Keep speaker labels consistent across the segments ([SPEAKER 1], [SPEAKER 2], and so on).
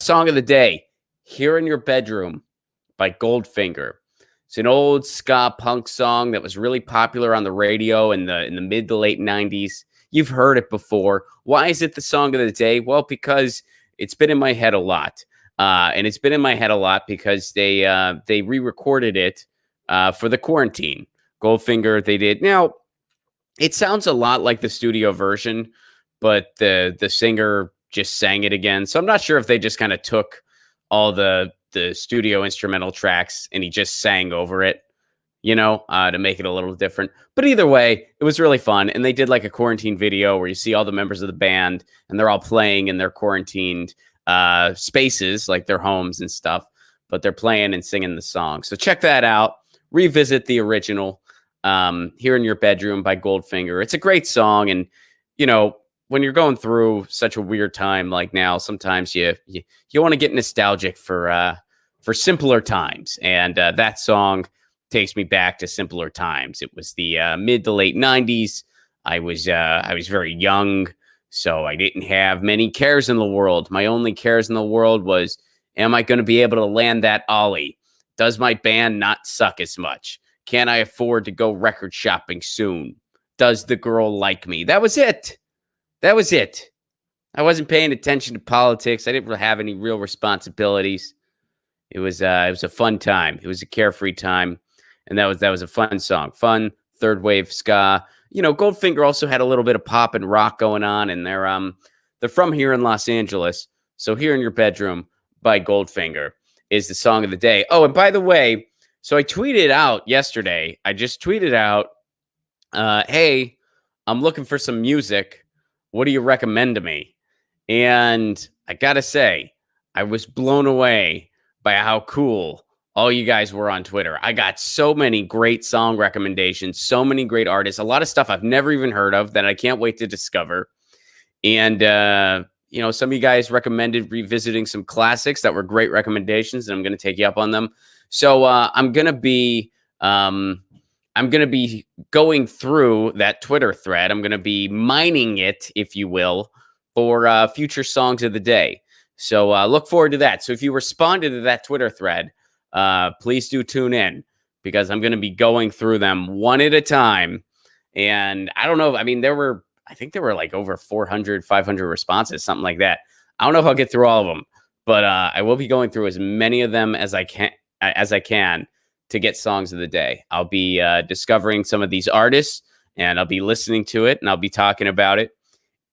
[SPEAKER 1] Song of the day, Here in Your Bedroom by Goldfinger. It's an old ska punk song that was really popular on the radio in the mid to late 90s. You've heard it before. Why is it the song of the day? Well, because it's been in my head a lot. And it's been in my head a lot because they re-recorded it for the quarantine. Goldfinger, they did. Now, it sounds a lot like the studio version, but the singer just sang it again. So I'm not sure if they just kind of took all the studio instrumental tracks and he just sang over it, to make it a little different. But either way, it was really fun. And they did like a quarantine video where you see all the members of the band and they're all playing in their quarantined spaces, like their homes and stuff, but they're playing and singing the song. So check that out. Revisit the original, Here in Your Bedroom by Goldfinger. It's a great song. And, when you're going through such a weird time like now, sometimes you want to get nostalgic for simpler times. And that song takes me back to simpler times. It was the mid to late 90s. I was very young, so I didn't have many cares in the world. My only cares in the world was, am I going to be able to land that ollie? Does my band not suck as much? Can I afford to go record shopping soon? Does the girl like me? That was it. I wasn't paying attention to politics. I didn't really have any real responsibilities. It was a fun time. It was a carefree time, and that was a fun song. Fun third wave ska. Goldfinger also had a little bit of pop and rock going on, and they're from here in Los Angeles. So Here in Your Bedroom by Goldfinger is the song of the day. Oh, and by the way, so I tweeted out yesterday. I just tweeted out, hey, I'm looking for some music. What do you recommend to me? And I got to say, I was blown away by how cool all you guys were on Twitter. I got so many great song recommendations, so many great artists, a lot of stuff I've never even heard of that I can't wait to discover. And, some of you guys recommended revisiting some classics that were great recommendations, and I'm going to take you up on them. So I'm going to be going through that Twitter thread. I'm going to be mining it, if you will, for future songs of the day. So look forward to that. So if you responded to that Twitter thread, please do tune in because I'm going to be going through them one at a time. And I don't know. I mean, I think there were like over 400, 500 responses, something like that. I don't know if I'll get through all of them, but I will be going through as many of them as I can to get songs of the day. I'll be discovering some of these artists, and I'll be listening to it, and I'll be talking about it.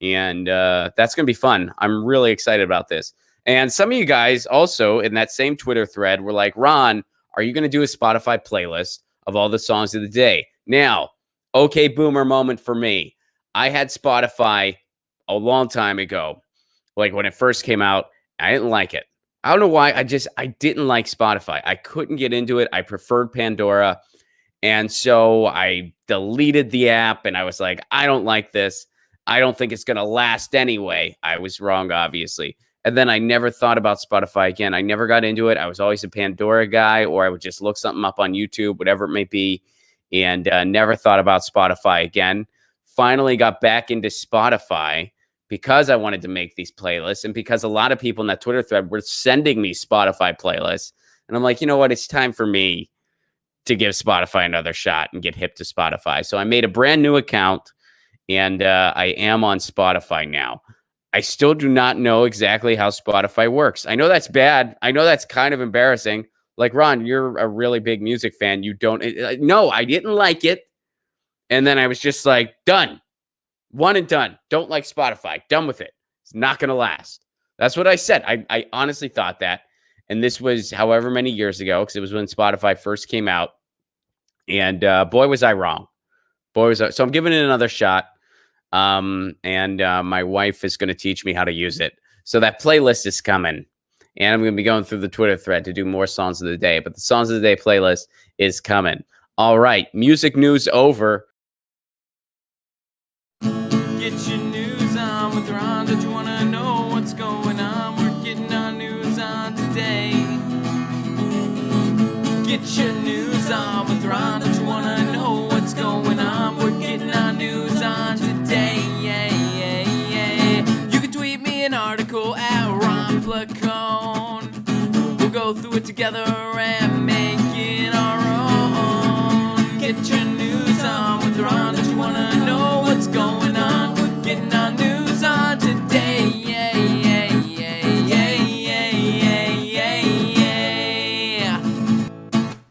[SPEAKER 1] And that's going to be fun. I'm really excited about this. And some of you guys also in that same Twitter thread were like, Ron, are you going to do a Spotify playlist of all the songs of the day? Now, okay, boomer moment for me. I had Spotify a long time ago. Like when it first came out, I didn't like it. I don't know why. I didn't like Spotify. I couldn't get into it. I preferred Pandora. And so I deleted the app and I was like, I don't like this. I don't think it's going to last anyway. I was wrong, obviously. And then I never thought about Spotify again. I never got into it. I was always a Pandora guy, or I would just look something up on YouTube, whatever it may be, and never thought about Spotify again. Finally got back into Spotify because I wanted to make these playlists and because a lot of people in that Twitter thread were sending me Spotify playlists. And I'm like, you know what? It's time for me to give Spotify another shot and get hip to Spotify. So I made a brand new account, and I am on Spotify now. I still do not know exactly how Spotify works. I know that's bad. I know that's kind of embarrassing. Like, Ron, you're a really big music fan. You don't. No, I didn't like it. And then I was just like, done. One and done. Don't like Spotify. Done with it. It's not going to last. That's what I said. I honestly thought that. And this was however many years ago, because it was when Spotify first came out. And boy, was I wrong. So I'm giving it another shot. And my wife is going to teach me how to use it. So that playlist is coming. And I'm going to be going through the Twitter thread to do more songs of the day. But the songs of the day playlist is coming. All right. Music news over.
[SPEAKER 2] Get your news on with Ron. Don't you want to know what's going on? We're getting our news on today. Get your news on with Ron. Don't you want to know what's going on? We're getting our news on today. Yeah. You can tweet me an article at Ron Placone. We'll go through it together and make it our own. Get your